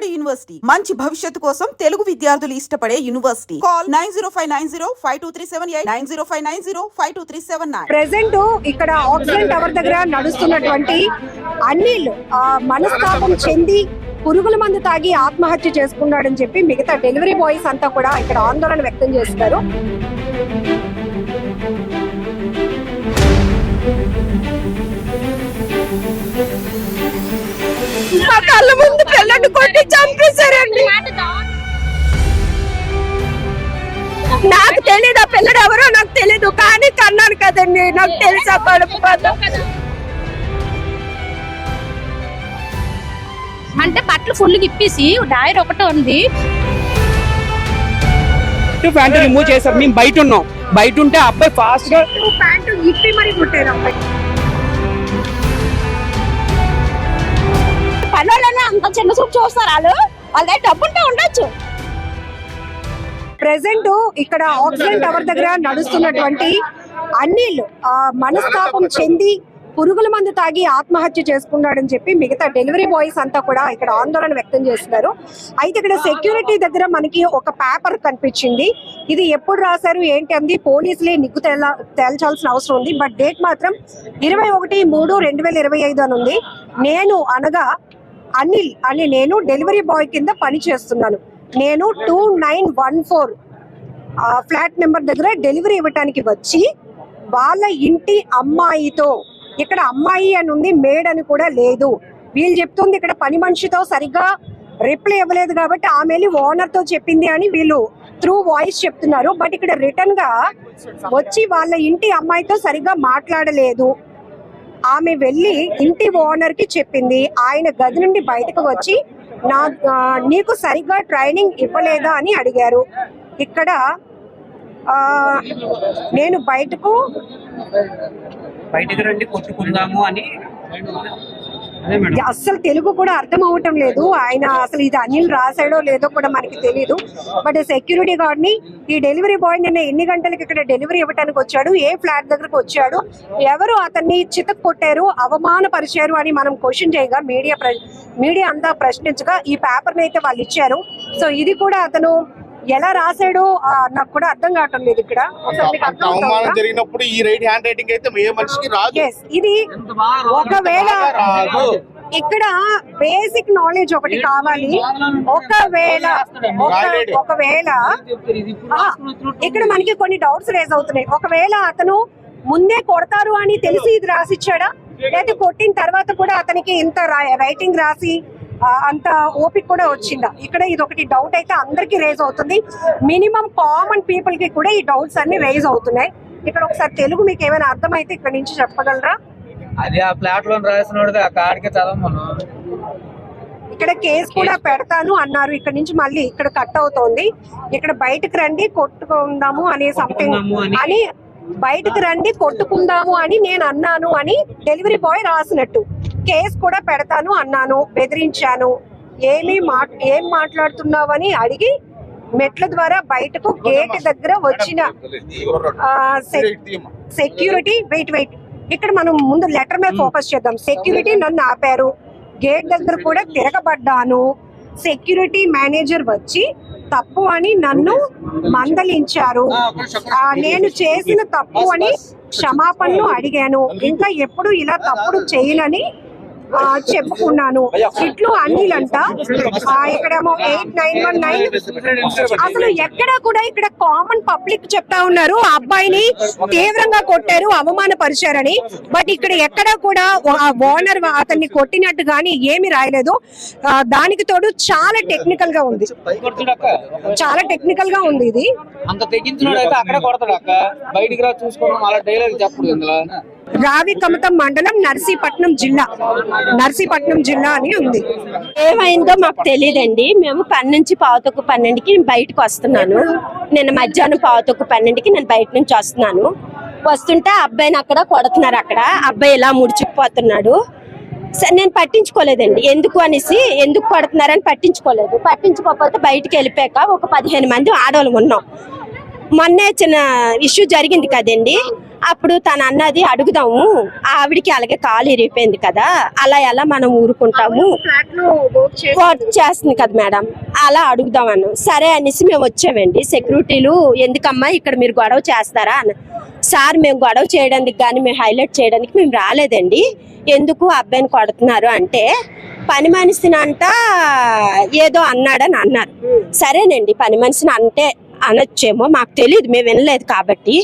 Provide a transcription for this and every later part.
Vijayawada university మంచి భవిష్యత్తు కోసం తెలుగు విద్యార్థులు ఇష్టపడే యూనివర్సిటీ. కాల్ 9059052378 9059052379. ప్రెసెంట్ ఇక్కడ ఆక్సిజన్ టవర్ దగ్గర నడుస్తున్నటువంటి అనిల్ మనస్తాపం చెంది పురుగుల మందు తాగి ఆత్మహత్య చేసుకున్నాడని చెప్పి మిగతా డెలివరీ బాయ్స్ అంతా కూడా ఇక్కడ ఆందోళన వ్యక్తం చేస్తున్నారు. మా కళ్ళ ముందు పిల్లలు కొట్టి చంపేశారండి. నాకు తెలీదు ఆ పిల్లడు ఎవరో నాకు తెలీదు, కానీ కన్నాను కదండి, నాకు తెలుసా కడుపు అంటే బట్టలు ఫుల్ ఇప్పేసి డైర్ ఒకటే ఉంది. ప్యాంటు రిమూవ్ చేశారు. మేము బయట ఉన్నాం, బయట ఉంటే అబ్బాయి ఫాస్ట్ గా ప్యాంటు ఇప్పి మరి కుట్టారు అబ్బాయి. పనులనే అంత చిన్న చూపు చూస్తారు వాళ్ళు, వాళ్ళ డబ్బు ఉంటే ఉండొచ్చు. ప్రెసెంట్ ఇక్కడ ఆక్సిజన్ టవర్ దగ్గర నడుస్తున్నటువంటి అనిల్ మనస్తాపం చెంది పురుగుల మందు తాగి ఆత్మహత్య చేసుకున్నాడని చెప్పి మిగతా డెలివరీ బాయ్స్ అంతా కూడా ఇక్కడ ఆందోళన వ్యక్తం చేస్తున్నారు. అయితే ఇక్కడ సెక్యూరిటీ దగ్గర మనకి ఒక పేపర్ కనిపించింది. ఇది ఎప్పుడు రాశారు ఏంటి అంది పోలీసులే నిగ్గు తేల్చాల్సిన అవసరం ఉంది. బట్ డేట్ మాత్రం 21/3/2025 అని ఉంది. నేను అనగా అనిల్ అని నేను డెలివరీ బాయ్ కింద పని చేస్తున్నాను. నేను 2914 ఫ్లాట్ నెంబర్ దగ్గర డెలివరీ ఇవ్వటానికి వచ్చి వాళ్ళ ఇంటి అమ్మాయితో, ఇక్కడ అమ్మాయి అని ఉంది, మేడ్ అని కూడా లేదు. వీళ్ళు చెప్తుంది ఇక్కడ పని మనిషితో సరిగ్గా రిప్లై ఇవ్వలేదు కాబట్టి ఆమె ఓనర్ తో చెప్పింది అని వీళ్ళు త్రూ వాయిస్ చెప్తున్నారు. బట్ ఇక్కడ రిటర్న్ గా వచ్చి వాళ్ళ ఇంటి అమ్మాయితో సరిగ్గా మాట్లాడలేదు. ఆమె వెళ్ళి ఇంటి ఓనర్ కి చెప్పింది. ఆయన గది నుండి బయటకు వచ్చి నీకు సరిగ్గా ట్రైనింగ్ ఇవ్వలేదా అని అడిగారు. ఇక్కడ నేను బయటకు రండి కొట్టుకుందాము అని అస్సలు తెలుగు కూడా అర్థం అవటం లేదు. ఆయన అసలు ఇది అనిల్ రాశాడో లేదో కూడా మనకి తెలియదు. బట్ సెక్యూరిటీ గార్డ్ ని ఈ డెలివరీ బాయ్ నిన్న ఎన్ని గంటలకు ఇక్కడ డెలివరీ ఇవ్వడానికి వచ్చాడు, ఏ ఫ్లాట్ దగ్గరకు వచ్చాడు, ఎవరు అతన్ని చితక్ కొట్టారు, అవమానపరిచారు అని మనం క్వశ్చన్ చేయగా మీడియా అంతా ప్రశ్నించగా ఈ పేపర్ ని అయితే వాళ్ళు ఇచ్చారు. సో ఇది కూడా అతను ఎలా రాశాడో నాకు కూడా అర్థం కావటం లేదు. ఇక్కడ జరిగినప్పుడు ఈ రైట్ హ్యాండ్ రైటింగ్ అయితే ఏ మనిషికి రాదు. ఇది ఒకవేళ ఇక్కడ బేసిక్ నాలెడ్జ్ ఒకటి కావాలి. ఒకవేళ ఇక్కడ మనకి కొన్ని డౌట్స్ రేజ్ అవుతున్నాయి. ఒకవేళ అతను ముందే కొడతారు అని తెలిసి ఇది రాసిచ్చాడా, లేదా కొట్టిన తర్వాత కూడా అతనికి ఇంత రైటింగ్ రాసి అంత ఓపిక కూడా వచ్చిందా? ఇక్కడ ఇది ఒకటి డౌట్ అయితే అందరికి రేజ్ అవుతుంది. మినిమం కామన్ పీపుల్ కి కూడా ఈ డౌట్స్ అన్ని రేజ్ అవుతున్నాయి. ఇక్కడ ఒకసారి తెలుగు మీకు ఏమైనా అర్థమైతే ఇక్కడ నుంచి చెప్పగలరా? అది ఆ ఫ్లాట్ లో రాసినోడిది ఆ కార్డ్కి చదవమను. ఇక్కడ కేసు కూడా పెడతాను అన్నారు. ఇక్కడ నుంచి మళ్ళీ ఇక్కడ కట్ అవుతోంది. ఇక్కడ బయటకు రండి కొట్టుకుందాము అనే సంథింగ్ అని, బయటకు రండి కొట్టుకుందాము అని నేను అన్నాను అని డెలివరీ బాయ్ రాసినట్టు. కేసు కూడా పెడతాను అన్నాను, బెదిరించాను, ఏం మాట్లాడుతున్నావని అడిగి మెట్ల ద్వారా బయటకు గేట్ దగ్గర వచ్చిన సెక్యూరిటీ వెయిట్ ఇక్కడ మనం ముందు లెటర్ మీద ఫోకస్ చేద్దాం. సెక్యూరిటీ నన్ను ఆపారు, గేట్ దగ్గర కూడా తిరగబడ్డాను. సెక్యూరిటీ మేనేజర్ వచ్చి తప్పు అని నన్ను మందలించారు. నేను చేసిన తప్పు అని క్షమాపణలు అడిగాను. ఇంకా ఎప్పుడు ఇలా తప్పుడు చేయనని చెప్పుకున్నాను. ఇట్లు అనిల్ అంట. ఇక్కడేమో 8919. అసలు ఎక్కడ కూడా ఇక్కడ కామన్ పబ్లిక్ చెప్తా ఉన్నారు ఆ అబ్బాయిని తీవ్రంగా కొట్టారు, అవమానపరిచారని. బట్ ఇక్కడ ఎక్కడ కూడా ఓనర్ అతన్ని కొట్టినట్టు గానీ ఏమి రాయలేదు. దానికి తోడు చాలా టెక్నికల్ గా ఉంది, చాలా టెక్నికల్ గా ఉంది. ఇది అంత తెగించినోడైతే అక్కడ కొడతాడు అక్క, బయటికి రా చూసుకోవడం అలా డైలాగ్ చెప్పడు. ఇందులో రావికమతం మండలం నర్సీపట్నం జిల్లా అని ఉంది. ఏమైందో మాకు తెలియదండి. మేము 10 నుంచి 11:12కి బయటకు వస్తున్నాను. నిన్న మధ్యాహ్నం 11:12కి నేను బయట నుంచి వస్తుంటే అబ్బాయిని అక్కడ కొడుతున్నారు. అక్కడ అబ్బాయి ఇలా ముడుచుకుపోతున్నాడు. నేను పట్టించుకోలేదండి. ఎందుకు కొడుతున్నారని పట్టించుకోకపోతే బయటికి వెళ్ళిపోయాక ఒక 15 మంది ఆడవాళ్ళు ఉన్నాం. మొన్నే చిన్న ఇష్యూ జరిగింది కదండి, అప్పుడు తను అన్నది అడుగుదాము, ఆవిడికి అలాగే కాలు ఇరిగిపోయింది కదా, అలా ఎలా మనం ఊరుకుంటాము, ఫ్లాట్ లో వర్క్ వర్క్ చేస్తుంది కదా మేడం, అలా అడుగుదామను. సరే అనేసి మేము వచ్చామండి. సెక్యూరిటీలు ఎందుకమ్మా ఇక్కడ మీరు గొడవ చేస్తారా అన్న. సార్ మేము గొడవ చేయడానికి కానీ మేము హైలైట్ చేయడానికి మేము రాలేదండి, ఎందుకు అబ్బాయిని కొడుతున్నారు అంటే పని మనిషిని అంట ఏదో అన్నాడని అన్నారు. సరేనండి, పని మనిషిని అంటే అనొచ్చేమో, మాకు తెలియదు, మేము వినలేదు కాబట్టి.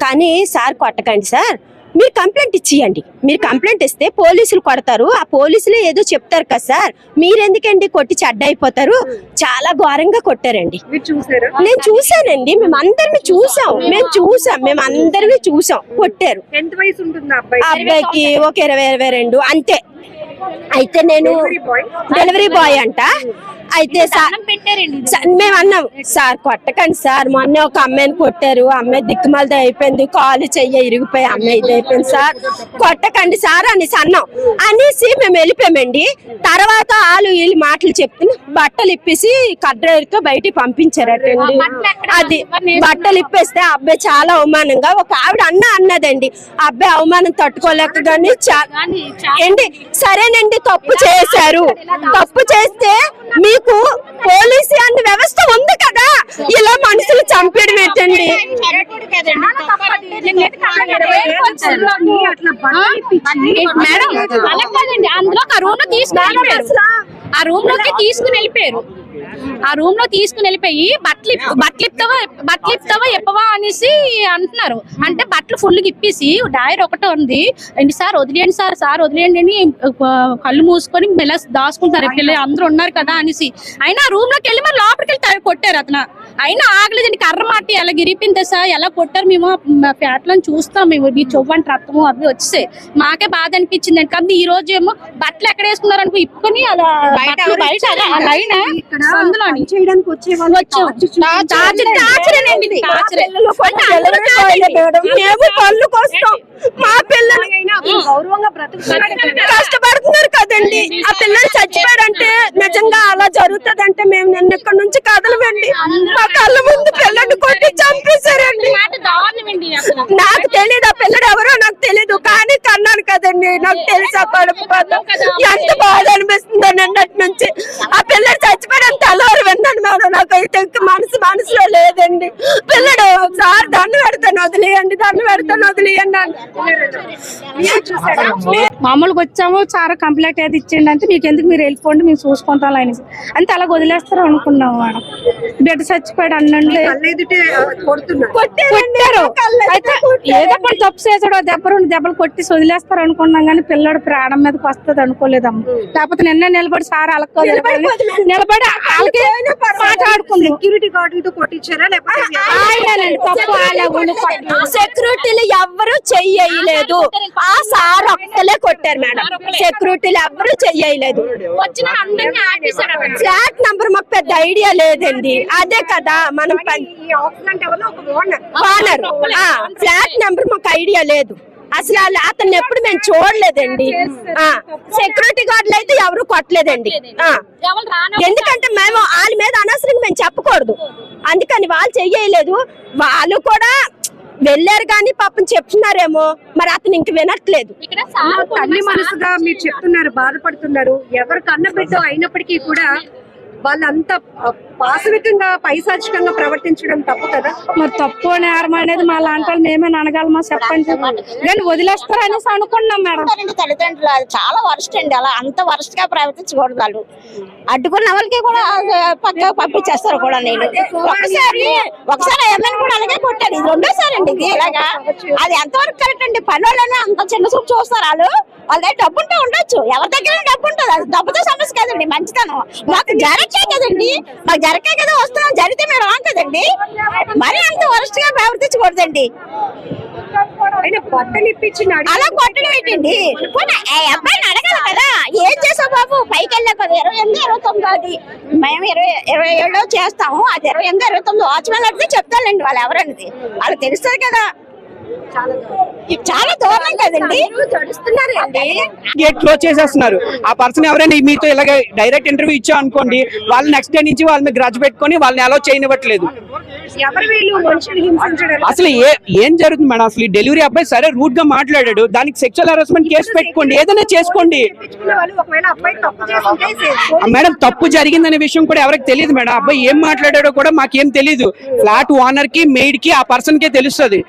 కానీ సార్ కొట్టకండి సార్, మీరు కంప్లైంట్ ఇచ్చేయండి, మీరు కంప్లైంట్ ఇస్తే పోలీసులు కొడతారు, ఆ పోలీసులే ఏదో చెప్తారు కదా సార్, మీరెందుకండి కొట్టి చెడ్డ అయిపోతారు. చాలా ఘోరంగా కొట్టారండి. మీరు చూసారా? నేను చూసానండి, మేము అందరిని చూసాం, మేము అందరినీ చూసాం. కొట్టారు. ఎంత వయసు ఉంటుంది ఆ అబ్బాయి? ఆ అబ్బాయికి ఒక 20-22 అంతే. అయితే నేను డెలివరీ బాయ్ అంట. అయితే మేము అన్నాం, సార్ కొట్టకండి సార్, మొన్న ఒక అమ్మాయిని కొట్టారు, అమ్మాయి దిక్కుమాలది అయిపోయింది, కాలు చెయ్య ఇరిగిపోయి అమ్మాయి ఇది అయిపోయింది సార్, కొట్టకండి సార్ అనేసి అన్నాం. అనేసి మేము వెళ్ళిపోయామండి. తర్వాత వీళ్ళు మాటలు చెప్తున్నా బట్టలు ఇప్పేసి కడ్రైర్తో బయటికి పంపించారటండి. అది బట్టలు ఇప్పేస్తే ఆ అబ్బాయి చాలా అవమానంగా ఒక ఆవిడ అన్నదండి, ఆ అబ్బాయి అవమానం తట్టుకోలేక కానీ ఏంటి సరేనండి, తప్పు చేశారు, తప్పు చేస్తే మీకు పోలీసు అన్న వ్యవస్థ ఉంది కదా, ఇలా మనుషులు చంపేయడం ఏంటండి. మేడం అలా కాదండి, అందులో ఆ రూమ్ లో తీసుకుని వెళ్ళిపోయారు. ఆ రూమ్ లో తీసుకుని వెళ్ళిపోయి బట్టలు ఇప్తావా ఎప్పవా అనేసి అంటున్నారు. అంటే బట్టలు ఫుల్ ఇప్పేసి డైర్ ఒకటే ఉంది, ఏంటి సార్ వదిలేయండి సార్ వదిలేయండి అని కళ్ళు మూసుకొని మెల్ల దాచుకుంటారు పిల్లలు అందరూ ఉన్నారు కదా అనేసి. అయినా ఆ రూమ్ లోకి వెళ్ళి మరి లోపలికి వెళ్ళి కొట్టారు అతను. అయినా ఆగలేదండి, కర్ర మాటి ఎలా గిరిపింది సార్, ఎలా కొట్టారు. మేము ఫ్యాట్లను చూస్తాం, మేము మీ చొవ్వంటి రక్తము అవి వచ్చేసాయి, మాకే బాధ అనిపించింది అండి. కానీ ఈ రోజు ఏమో బట్టలు ఎక్కడ వేసుకున్నారు అనుకో ఇప్పుకొని అలా బయట చేయడానికి వచ్చే మేము పళ్ళు కోస్తాం, మా పిల్లలు గౌరవంగా కష్టపడుతున్నారు కదండి. ఆ పిల్లలు చచ్చిపోయారంటే నిజంగా అలా జరుగుతుందంటే మేము నిన్న ఇక్కడ నుంచి కదలమండి. మా కళ్ళ ముందు పిల్లల్ని కొట్టి చంపేశారండి. నాకు తెలియదు ఆ పిల్లడు ఎవరో నాకు తెలీదు, కానీ కన్నాను కదండి, నాకు తెలుసా కడుపు ఎంత బాధ అనిపిస్తుంది నిన్నటి నుంచి. ఆ పిల్లడు చచ్చిపోయాడు తెల్లవారు విన్నాను మేడం, నాకు అయితే మనసులో లేదండి. పిల్లడు సార్ దండ పెడతాను వదిలేయండి మామూలుగా వచ్చాము, చాలా కంప్లైంట్ ఏది ఇచ్చిండి అంటే మీకు ఎందుకు మీరు వెళ్ళిపోండి మేము చూసుకుంటాం అనేసి అంతే అలా వదిలేస్తారు అనుకున్నాం మేడం. బిడ్డ చచ్చిపోయాడు అన్నండి కొట్టారు. అయితే ఏదో పని తప్పు చేసాడు, దెబ్బలు కొట్టి వదిలేస్తారు అనుకున్నాం, కానీ పిల్లడు ప్రాణం మీదకి వస్తుంది అనుకోలేదమ్మ. లేకపోతే నిన్న నిలబడి సార్ అలక్కో నిలబడి వాళ్ళకి మాట్లాడుకుంది. సెక్యూరిటీ గార్డులతో కొట్టించారా లేకపోతే సెక్యూరిటీలు ఎవ్వరు చెయ్యలేదు, ఆ సార్ ఒక్కలే కొట్టారు మేడం. సెక్యూరిటీలు ఎవ్వరు చెయ్యలేదు. ఫ్లాట్ నంబర్ మాకు పెద్ద ఐడియా లేదండి, అదే కదా మనం ఓనర్. ఫ్లాట్ నంబర్ మాకు ఐడియా లేదు అసలు, అతన్ని ఎప్పుడు మేము చూడలేదండి. సెక్యూరిటీ గార్డులు అయితే ఎవరు కొట్టలేదండి, ఎందుకంటే మేము వాళ్ళ మీద అనవసరంగా మేము చెప్పకూడదు, అందుకని వాళ్ళు చెయ్యలేదు. వాళ్ళు కూడా వెళ్ళారు కానీ పాపం చెప్తున్నారేమో, మరి అతను ఇంక వినట్లేదు. తల్లి మనసుగా మీరు చెప్తున్నారు, బాధపడుతున్నారు. ఎవరు కన్న బిడ్డ అయినప్పటికీ కూడా వాళ్ళంతా పాశవికంగా పైశాచికంగా ప్రవర్తించడం తప్పు కదా. మరి తప్పు నేరం అనేది మా లాంటి వాళ్ళు మేమే అనగలమా చెప్పండి, కానీ వదిలేస్తారు అనేసి అనుకున్నాం మేడం. తల్లిదండ్రులు అది చాలా వరస్ట్ అండి, అలా అంత వరస్ట్ గా ప్రవర్తించకూడదు. వాళ్ళు అడ్డుకున్న వాళ్ళకి కూడా పక్క పంపించేస్తారు కూడా. నేను ఒకసారి ఏమైనా కూడా అలాగే కొట్టాను, ఇది రెండోసారి అండి ఇది ఇలాగా. అది ఎంతవరకు కరెక్ట్ అండి? పని వాళ్ళని అంత చిన్న చూపు చూస్తారు వాళ్ళు. వాళ్ళ దగ్గర డబ్బు ఉంటే ఉండొచ్చు, ఎవరి దగ్గర డబ్బు ఉంటుంది, అది డబ్బుతో సమస్య కదండి. మంచితనం మాకు జరగకే కదండి, మాకు జరగకే కదా వస్తున్నాం, జరిగితే మేము రాం కదండి. మరి అంత వరస్ట్ గా ప్రవర్తించకూడదండి. అలా కొట్టడం ఏంటండి? అబ్బాయిని అడగాలి కదా, ఏం చేసావు బాబు, పైకి వెళ్ళా కదా 28, 29 అది మేము 27 చేస్తాము, అది 28, 29 వాచ్మెన్ అడిగితే చెప్తానండి వాళ్ళు ఎవరన్నది, వాళ్ళకి తెలుస్తుంది కదా. చాలా దూరం కదండి, గేట్ క్లోజ్ చేసేస్తున్నారు. ఆ పర్సన్ ఎవరైనా మీతో ఇలాగ డైరెక్ట్ ఇంటర్వ్యూ ఇచ్చా అనుకోండి, వాళ్ళు నెక్స్ట్ డే నుంచి వాళ్ళ మీద గ్రడ్జ్ పెట్టుకొని వాళ్ళని అలౌ చేయనివ్వట్లేదు. ఎవరు వీళ్ళు మనుషులు హింసించడానికి? అసలు ఏం జరుగుతుంది మేడం? అసలు ఈ డెలివరీ అబ్బాయి సరే రూట్ గా మాట్లాడాడు, దానికి సెక్షువల్ హరాస్మెంట్ కేసు పెట్టుకోండి, ఏదైనా చేసుకోండి తెప్పించుకునే వాళ్ళు ఒకవేళ అబ్బాయి తప్పు చేస్తుంటే మేడం. తప్పు జరిగిందనే విషయం కూడా ఎవరికి తెలియదు మేడం. అబ్బాయి ఏం మాట్లాడాడో కూడా మాకేం తెలియదు. ఫ్లాట్ ఓనర్ కి మెయిడ్ కి ఆ పర్సన్ కే తెలుస్తుంది.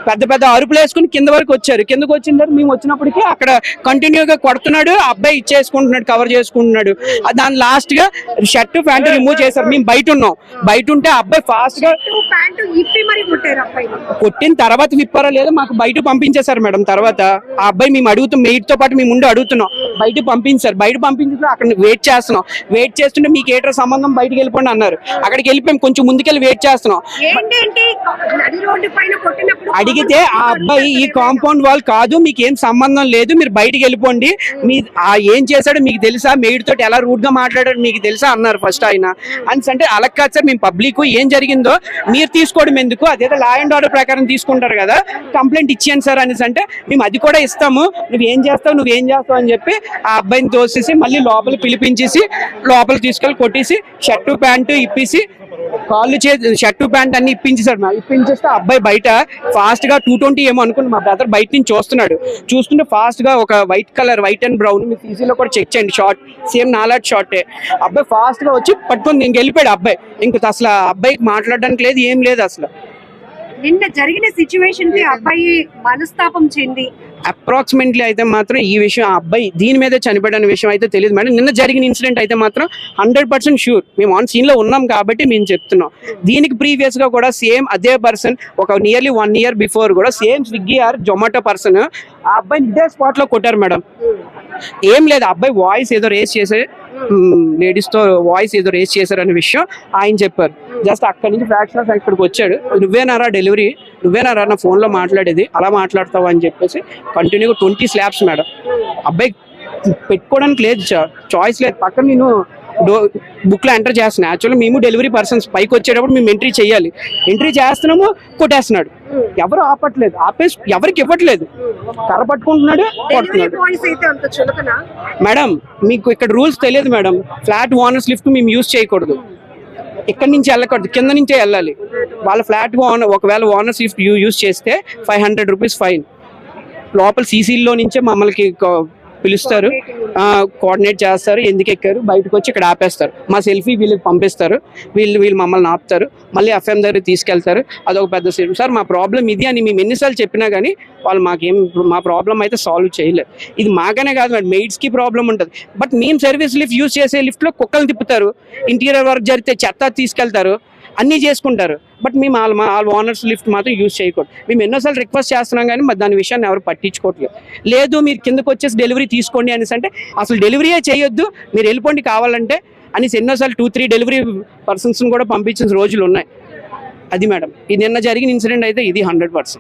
పెద్ద పెద్ద అరుపులు వేసుకుని కింద వరకు వచ్చారు. కిందకు వచ్చిన తర్వాత మేము వచ్చినప్పటికీ అక్కడ కంటిన్యూగా కొడుతున్నాడు, అబ్బాయి ఇచ్చేసుకుంటున్నాడు, కవర్ చేసుకుంటున్నాడు. దాని లాస్ట్ గా షర్ట్ ప్యాంట్ రిమూవ్ చేశారు. మేము బయట ఉన్నాం, బయట ఉంటే అబ్బాయి ఫాస్ట్ గా ప్యాంటు ఇప్పి మరి కొట్టారు అబ్బాయి. కొట్టిన తర్వాత విప్పారా లేదో మాకు బయట పంపించేశారు మేడం. తర్వాత ఆ అబ్బాయి మేము అడుగుతాం, మెయిడ్ తో పాటు మేము ఉండి అడుగుతున్నాం, బయట పంపించారు. బయట పంపించిన అక్కడ వెయిట్ చేస్తున్నాం. వెయిట్ చేస్తుంటే మీకు ఏటో సంబంధం బయటకు వెళ్ళిపోండి అన్నారు. అక్కడికి వెళ్ళిపోయి కొంచెం ముందుకెళ్ళి వెయిట్ చేస్తున్నాం. ఏంటంటే నది రోడ్డు పైన కొట్టినప్పుడు అడిగితే ఆ అబ్బాయి ఈ కాంపౌండ్ వాల్ కాదు, మీకు ఏం సంబంధం లేదు, మీరు బయటికి వెళ్ళిపోండి, మీ ఏం చేశాడో మీకు తెలుసా, మెయిడ్ తోటి ఎలా రూట్ గా మాట్లాడాడు మీకు తెలుసా అన్నారు ఫస్ట్ ఆయన. అంటే అలా కాదు సార్, మేము పబ్లిక్ ఏం జరిగిందో మీరు తీసుకోవడం ఎందుకు, అదేదో లా అండ్ ఆర్డర్ ప్రకారం తీసుకుంటారు కదా, కంప్లైంట్ ఇచ్చాను సార్ అనేసి అంటే మేము అది కూడా ఇస్తాము, నువ్వేం చేస్తావు అని చెప్పి ఆ అబ్బాయిని తోసేసి మళ్ళీ లోపల పిలిపించేసి లోపల తీసుకెళ్ళి కొట్టేసి షర్టు ప్యాంటు ఇప్పేసి కాళ్ళు షర్టు ప్యాంట్ అన్ని ఇప్పించేసాడు. ఇప్పించేస్తే అబ్బాయి బయట ఫాస్ట్ గా 220 ఏమో అనుకుని మా బ్రదర్ బయట నుంచి చూస్తుంటే ఫాస్ట్ గా ఒక white colour, white and brown, మీ సీసీలో కూడా చెక్ చేయండి, షార్ట్ సేమ్ నాలాట్ షార్టే. అబ్బాయి ఫాస్ట్ గా వచ్చి పట్టుకొని ఇంక వెళ్ళిపోయాడు అబ్బాయి. ఇంక అసలు అబ్బాయికి మాట్లాడడానికి లేదు, ఏం లేదు అసలు. నిన్న జరిగిన సిచ్యువేషన్ కి అబ్బాయి మనస్తాపం చెంది అప్రాక్సిమేట్లీ అయితే మాత్రం ఈ విషయం ఆ అబ్బాయి దీని మీద చనిపోయిన విషయం అయితే తెలియదు మేడం. నిన్న జరిగిన ఇన్సిడెంట్ అయితే మాత్రం 100% షూర్, మేము ఆన్ సీన్ లో ఉన్నాం కాబట్టి మేము చెప్తున్నాం. దీనికి ప్రీవియస్ గా కూడా సేమ్ అదే పర్సన్ ఒక నియర్లీ 1 year బిఫోర్ కూడా same Swiggy or Zomato person ఆ అబ్బాయిని ఇదే స్పాట్ లో కొట్టారు మేడం. ఏం లేదు, అబ్బాయి వాయిస్ ఏదో రేస్ చేసే లేడీస్ తో వాయిస్ ఏదో రేస్ చేశారు అనే విషయం ఆయన చెప్పారు. జస్ట్ అక్కడి నుంచి ఫ్రాక్షన్ ఇక్కడికి వచ్చాడు, నువ్వేనారా డెలివరీ, నువ్వేనారా నా ఫోన్ లో మాట్లాడేది, అలా మాట్లాడతావా అని చెప్పేసి కంటిన్యూగా 20 slaps మేడం. అబ్బాయి పెట్టుకోవడానికి లేదు, చాయిస్ లేదు. పక్కన నేను బుక్ లో ఎంటర్ చేస్తున్నాను. యాక్చువల్లీ మేము డెలివరీ పర్సన్స్ పైకి వచ్చేటప్పుడు మేము ఎంట్రీ చేయాలి, ఎంట్రీ చేస్తున్నాము, కొట్టేస్తున్నాడు. ఎవరు ఆపట్లేదు, ఎవరికి ఇవ్వట్లేదు, కర్ర పట్టుకుంటున్నాడు, కొడుతున్నాడు. మేడం మీకు ఇక్కడ రూల్స్ తెలియదు మేడం. ఫ్లాట్ ఓనర్స్ లిఫ్ట్ మేము యూజ్ చేయకూడదు, ఇక్కడి నుంచి వెళ్ళకూడదు, కింద నుంచే వెళ్ళాలి. వాళ్ళ ఫ్లాట్ ఒకవేళ ఓనర్స్ లిఫ్ట్ యూజ్ చేస్తే 500 rupees ఫైన్. లోపల సీసీలో నుంచే మమ్మల్ని పిలుస్తారు, కోఆర్డినేట్ చేస్తారు, ఎందుకు ఎక్కారు, బయటకు వచ్చి ఇక్కడ ఆపేస్తారు, మా సెల్ఫీ వీళ్ళకి పంపిస్తారు, వీళ్ళు మమ్మల్ని ఆపుతారు, మళ్ళీ ఎఫ్ఎం దగ్గర తీసుకెళ్తారు. అదొక పెద్ద సేమ్ సార్. మా ప్రాబ్లం ఇది అని మేము ఎన్నిసార్లు చెప్పినా కానీ వాళ్ళు మా ప్రాబ్లం అయితే సాల్వ్ చేయలేదు. ఇది మాకనే కాదు మేడం, మెయిడ్స్ కి ప్రాబ్లం ఉంటుంది. బట్ మేము సర్వీస్ లిఫ్ట్ యూజ్ చేసే లిఫ్ట్ లో కుక్కలు తిప్పుతారు, ఇంటీరియర్ వర్క్ జరిగితే చెత్త తీసుకెళ్తారు, అన్నీ చేసుకుంటారు. బట్ మేము వాళ్ళ ఓనర్స్ లిఫ్ట్ మాత్రం యూజ్ చేయకూడదు. మేము ఎన్నోసార్లు రిక్వెస్ట్ చేస్తున్నాం కానీ దాని విషయాన్ని ఎవరు పట్టించుకోవట్లేదు. లేదు మీరు కిందకు వచ్చేసి డెలివరీ తీసుకోండి అనేసి అంటే అసలు డెలివరీయే చేయొద్దు, మీరు వెళ్ళిపోండి కావాలంటే అనేసి ఎన్నోసార్లు 2-3 డెలివరీ పర్సన్స్ కూడా పంపించిన రోజులు ఉన్నాయి. అది మేడం, ఇది నిన్న జరిగిన ఇన్సిడెంట్ అయితే ఇది 100%.